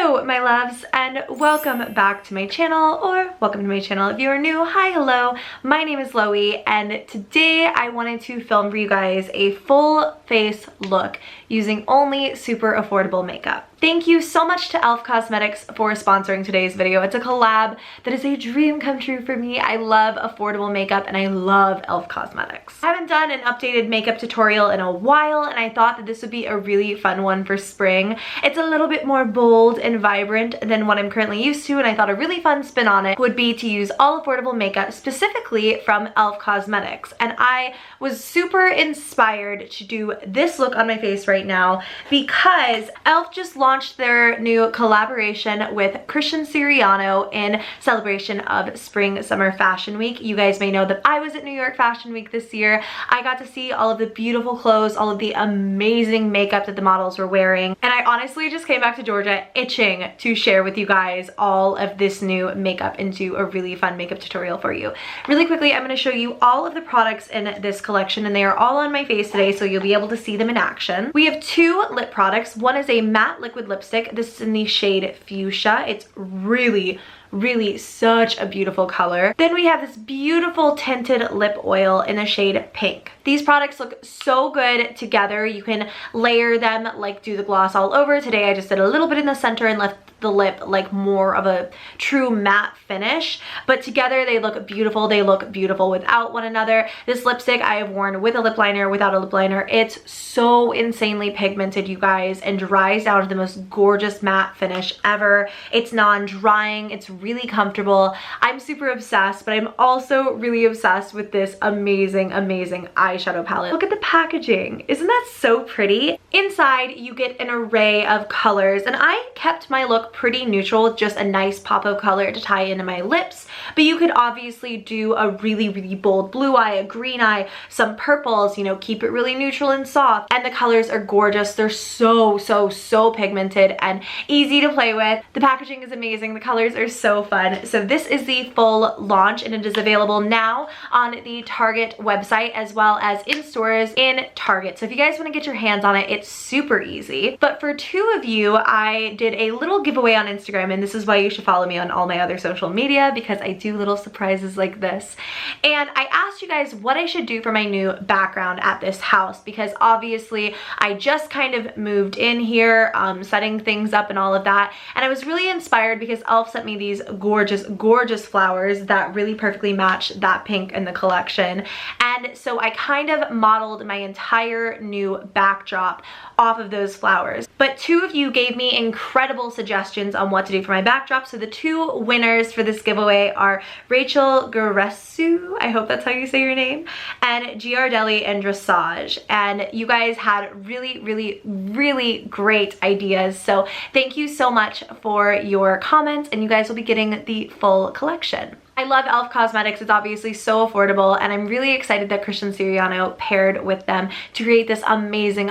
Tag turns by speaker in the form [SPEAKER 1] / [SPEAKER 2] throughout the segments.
[SPEAKER 1] Hello my loves, and welcome back to my channel, or welcome to my channel if you are new. Hi, hello, my name is Loey, and today I wanted to film for you guys a full face look using only super affordable makeup. Thank you so much to e.l.f. Cosmetics for sponsoring today's video. It's a collab that is a dream come true for me. I love affordable makeup and I love e.l.f. Cosmetics. I haven't done an updated makeup tutorial in a while, and I thought that this would be a really fun one for spring. It's a little bit more bold and vibrant than what I'm currently used to, and I thought a really fun spin on it would be to use all affordable makeup specifically from e.l.f. Cosmetics. And I was super inspired to do this look on my face right now because e.l.f. just launched their new collaboration with Christian Siriano in celebration of Spring Summer Fashion Week. You guys may know that I was at New York Fashion Week this year. I got to see all of the beautiful clothes, all of the amazing makeup that the models were wearing, and I honestly just came back to Georgia itching to share with you guys all of this new makeup into a really fun makeup tutorial for you. Really quickly, I'm going to show you all of the products in this collection, and they are all on my face today, so you'll be able to see them in action. We have two lip products. One is a matte liquid lipstick. This is in the shade Fuchsia. It's really such a beautiful color. Then we have this beautiful tinted lip oil in the shade Pink. These products look so good together. You can layer them, like do the gloss all over. Today I just did a little bit in the center and left the lip like more of a true matte finish, but together they look beautiful. They look beautiful without one another. This lipstick I have worn with a lip liner, without a lip liner. It's so insanely pigmented, you guys, and dries down to the most gorgeous matte finish ever. It's non-drying. It's really comfortable. I'm super obsessed, but I'm also really obsessed with this amazing eyeshadow palette. Look at the packaging. Isn't that so pretty? Inside you get an array of colors, and I kept my look pretty neutral with just a nice pop of color to tie into my lips, but you could obviously do a really bold blue eye, a green eye, some purples, you know, keep it really neutral and soft. And the colors are gorgeous. They're so pigmented and easy to play with. The packaging is amazing. The colors are so fun. So this is the full launch, and it is available now on the Target website as well as in stores in Target. So if you guys want to get your hands on it, it's super easy. But for two of you, I did a little giveaway on Instagram, and this is why you should follow me on all my other social media, because I do little surprises like this. And I asked you guys what I should do for my new background at this house, because obviously I just kind of moved in here, setting things up and all of that, and I was really inspired because e.l.f. sent me these gorgeous flowers that really perfectly match that pink in the collection. And so I kind of modeled my entire new backdrop off of those flowers. But two of you gave me incredible suggestions on what to do for my backdrop. So the two winners for this giveaway are Rachel Guresu, I hope that's how you say your name, and Giardelli and Dressage. And you guys had really great ideas. So thank you so much for your comments, and you guys will be getting the full collection. I love e.l.f. Cosmetics. It's obviously so affordable, and I'm really excited that Christian Siriano paired with them to create this amazing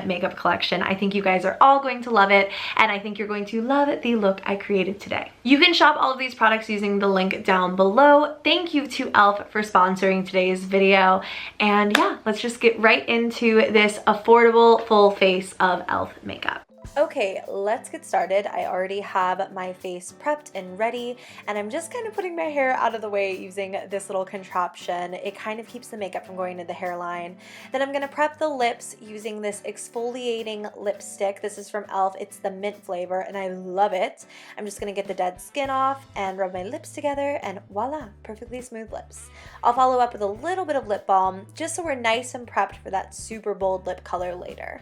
[SPEAKER 1] makeup collection. I think you guys are all going to love it, and I think you're going to love the look I created today. You can shop all of these products using the link down below. Thank you to e.l.f. for sponsoring today's video, and yeah, let's just get right into this affordable full face of e.l.f. makeup. Okay, let's get started. I already have my face prepped and ready, and I'm just kind of putting my hair out of the way using this little contraption. It kind of keeps the makeup from going to the hairline. Then I'm going to prep the lips using this exfoliating lipstick. This is from e.l.f. It's the mint flavor, and I love it. I'm just going to get the dead skin off and rub my lips together, and voila, perfectly smooth lips. I'll follow up with a little bit of lip balm, just so we're nice and prepped for that super bold lip color later.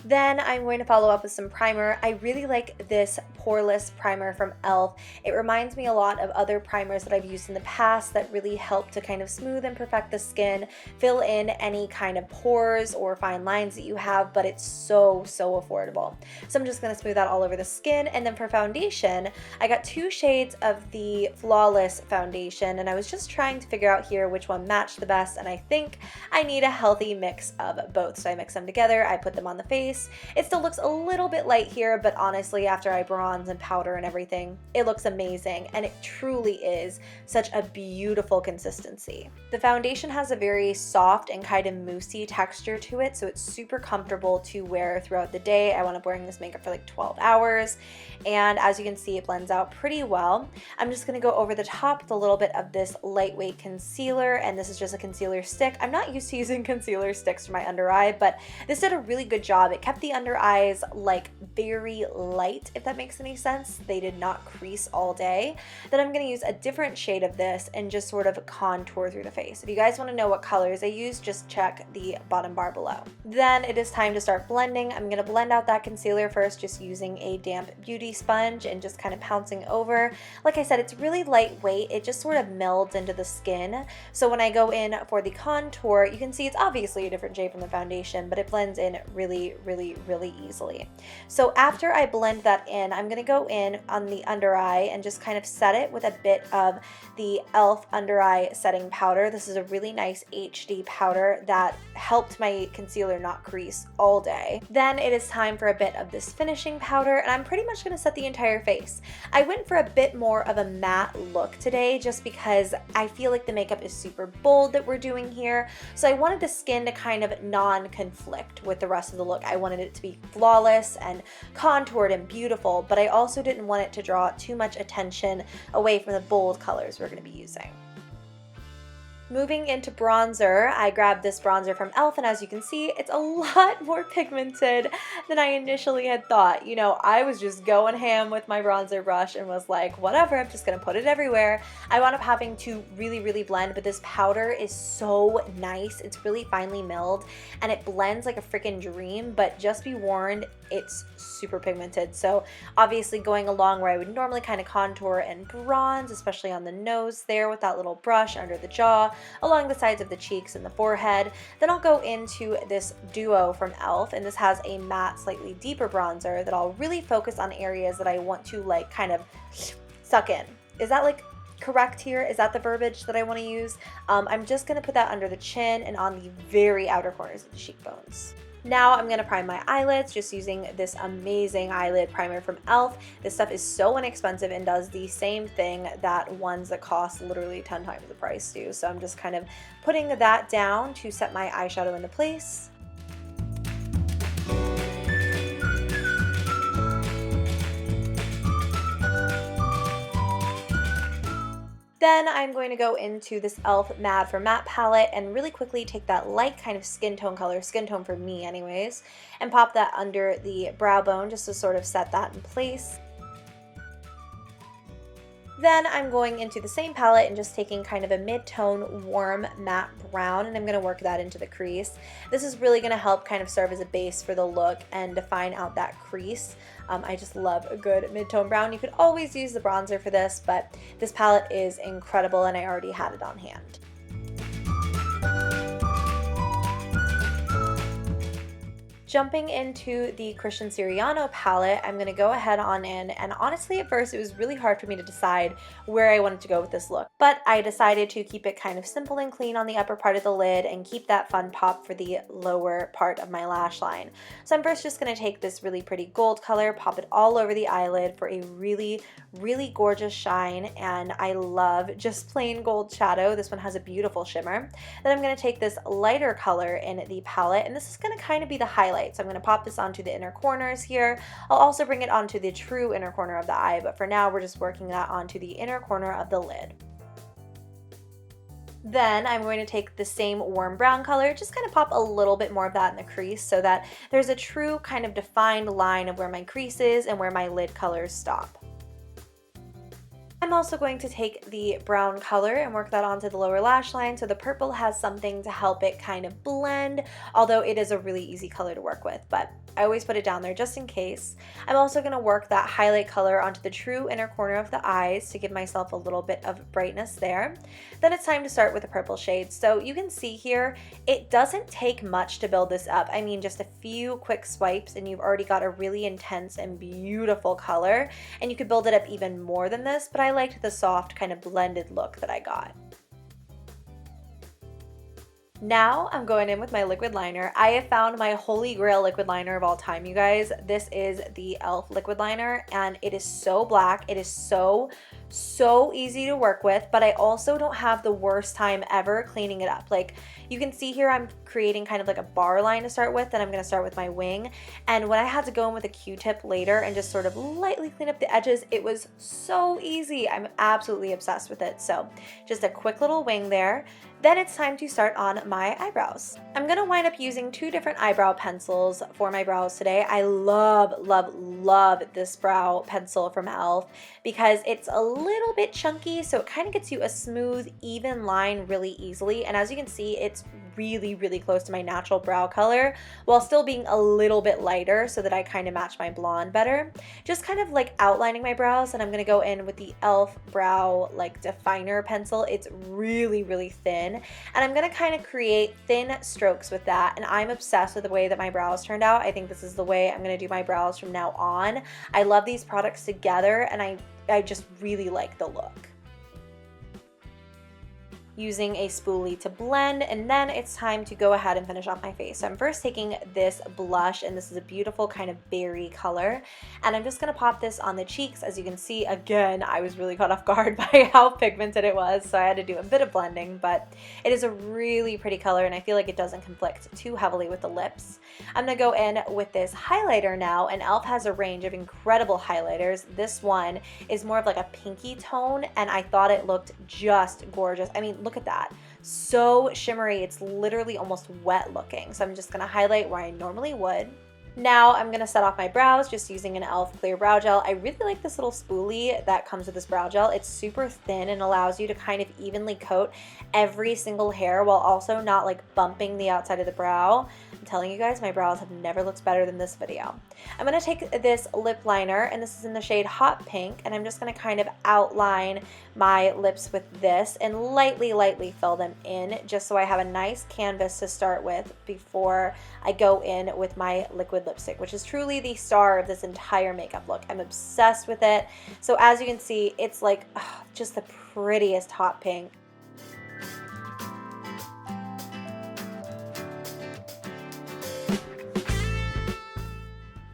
[SPEAKER 1] Then I'm going to follow up with some primer. I really like this Poreless Primer from e.l.f. It reminds me a lot of other primers that I've used in the past that really help to kind of smooth and perfect the skin, fill in any kind of pores or fine lines that you have, but it's so affordable. So I'm just going to smooth that all over the skin. And then for foundation, I got two shades of the Flawless foundation, and I was just trying to figure out here which one matched the best, and I think I need a healthy mix of both. So I mix them together, I put them on the face,
[SPEAKER 2] face. It still looks a little bit light here, but honestly, after I bronze and powder and everything, it looks amazing, and it truly is such a beautiful consistency. The foundation has a very soft and kind of moussey texture to it, so it's super comfortable to wear throughout the day. I wound up wearing this makeup for like 12 hours, and as you can see, it blends out pretty well. I'm just going to go over the top with a little bit of this lightweight concealer, and this is just a concealer stick. I'm not used to using concealer sticks for my under eye, but this did a really good job. It kept the under eyes like very light, if that makes any sense. They did not crease all day. Then I'm going to use a different shade of this and just sort of contour through the face. If you guys want to know what colors I use, just check the bottom bar below. Then it is time to start blending. I'm going to blend out that concealer first, just using a damp beauty sponge and just kind of pouncing over. Like I said, it's really lightweight. It just sort of melds into the skin. So when I go in for the contour, you can see it's obviously a different shade from the foundation, but it blends in really, really, really easily. So after I blend that in, I'm going to go in on the under eye and just kind of set it with a bit of the e.l.f. under eye setting powder. This is a really nice HD powder that helped my concealer not crease all day. Then it is time for a bit of this finishing powder, and I'm pretty much going to set the entire face. I went for a bit more of a matte look today just because I feel like the makeup is super bold that we're doing here, so I wanted the skin to kind of non-conflict with the rest of the look. I wanted it to be flawless and contoured and beautiful, but I also didn't want it to draw too much attention away from the bold colors we're going to be using. Moving into bronzer, I grabbed this bronzer from e.l.f. and as you can see, it's a lot more pigmented than I initially had thought. You know, I was just going ham with my bronzer brush and was like, whatever, I'm just gonna put it everywhere. I wound up having to really blend, but this powder is so nice. It's really finely milled and it blends like a freaking dream, but just be warned, it's super pigmented. So obviously going along where I would normally kind of contour and bronze, especially on the nose there with that little brush under the jaw, along the sides of the cheeks and the forehead. Then I'll go into this duo from e.l.f. and this has a matte, slightly deeper bronzer that I'll really focus on areas that I want to like kind of suck in. Is that like correct here? Is that the verbiage that I want to use? I'm just going to put that under the chin and on the very outer corners of the cheekbones. Now I'm going to prime my eyelids just using this amazing eyelid primer from e.l.f. This stuff is so inexpensive and does the same thing that ones that cost literally 10 times the price do. So I'm just kind of putting that down to set my eyeshadow into place. Then I'm going to go into this e.l.f. Mad for Matte palette and really quickly take that light kind of skin tone color, skin tone for me anyways, and pop that under the brow bone just to sort of set that in place. Then I'm going into the same palette and just taking kind of a mid-tone warm matte brown, and I'm going to work that into the crease. This is really going to help kind of serve as a base for the look and define out that crease. I just love a good mid-tone brown. You could always use the bronzer for this, but this palette is incredible and I already had it on hand. Jumping into the Christian Siriano palette, I'm going to go ahead on in, and honestly at first it was really hard for me to decide where I wanted to go with this look, but I decided to keep it kind of simple and clean on the upper part of the lid and keep that fun pop for the lower part of my lash line. So I'm first just going to take this really pretty gold color, pop it all over the eyelid for a really gorgeous shine, and I love just plain gold shadow. This one has a beautiful shimmer. Then I'm going to take this lighter color in the palette, and this is going to kind of be the highlight. So I'm going to pop this onto the inner corners here. I'll also bring it onto the true inner corner of the eye, but for now we're just working that onto the inner corner of the lid. Then I'm going to take the same warm brown color, just kind of pop a little bit more of that in the crease so that there's a true kind of defined line of where my crease is and where my lid colors stop. I'm also going to take the brown color and work that onto the lower lash line so the purple has something to help it kind of blend, although it is a really easy color to work with, but I always put it down there just in case. I'm also going to work that highlight color onto the true inner corner of the eyes to give myself a little bit of brightness there. Then it's time to start with the purple shade. So you can see here, it doesn't take much to build this up. I mean, just a few quick swipes and you've already got a really intense and beautiful color, and you could build it up even more than this, but I liked the soft kind of blended look that I got. Now I'm going in with my liquid liner. I have found my holy grail liquid liner of all time, you guys. This is the e.l.f. liquid liner, and it is so black. It is so easy to work with, but I also don't have the worst time ever cleaning it up. Like, you can see here I'm creating kind of like a bar line to start with, then I'm going to start with my wing. And when I had to go in with a Q-tip later and just sort of lightly clean up the edges, it was so easy. I'm absolutely obsessed with it. So just a quick little wing there. Then it's time to start on my eyebrows. I'm gonna wind up using two different eyebrow pencils for my brows today. I love this brow pencil from e.l.f. because it's a little bit chunky, so it kind of gets you a smooth, even line really easily. And as you can see, it's really close to my natural brow color while still being a little bit lighter so that I kind of match my blonde better. Just kind of like outlining my brows, and I'm gonna go in with the e.l.f. brow like definer pencil. It's really thin, and I'm gonna kind of create thin strokes with that, and I'm obsessed with the way that my brows turned out. I think this is the way I'm gonna do my brows from now on. I love these products together, and I just really like the look. Using a spoolie to blend, and then it's time to go ahead and finish off my face. So I'm first taking this blush, and this is a beautiful kind of berry color, and I'm just gonna pop this on the cheeks. As you can see, again, I was really caught off guard by how pigmented it was, so I had to do a bit of blending, but it is a really pretty color, and I feel like it doesn't conflict too heavily with the lips. I'm gonna go in with this highlighter now, and e.l.f. has a range of incredible highlighters. This one is more of like a pinky tone, and I thought it looked just gorgeous. I mean, look at that. So shimmery, it's literally almost wet looking. So I'm just gonna highlight where I normally would. Now I'm gonna set off my brows just using an e.l.f. clear brow gel. I really like this little spoolie that comes with this brow gel. It's super thin and allows you to kind of evenly coat every single hair while also not like bumping the outside of the brow. I'm telling you guys, my brows have never looked better than this video. I'm gonna take this lip liner, and this is in the shade Hot Pink, and I'm just gonna kind of outline my lips with this and lightly fill them in just so I have a nice canvas to start with before I go in with my liquid lipstick, which is truly the star of this entire makeup look. I'm obsessed with it. So as you can see, it's like just the prettiest hot pink.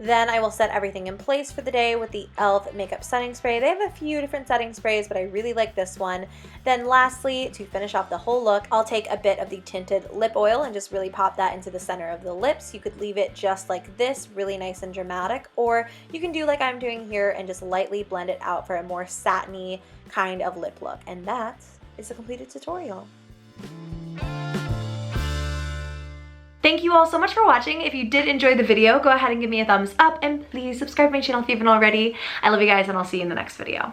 [SPEAKER 2] Then I will set everything in place for the day with the e.l.f. makeup setting spray. They have a few different setting sprays, but I really like this one. Then lastly, to finish off the whole look, I'll take a bit of the Tinted Lip Oil and just really pop that into the center of the lips. You could leave it just like this, really nice and dramatic, or you can do like I'm doing here and just lightly blend it out for a more satiny kind of lip look. And that is a completed tutorial.
[SPEAKER 1] Thank you all so much for watching. If you did enjoy the video, go ahead and give me a thumbs up, and please subscribe to my channel if you haven't already. I love you guys, and I'll see you in the next video.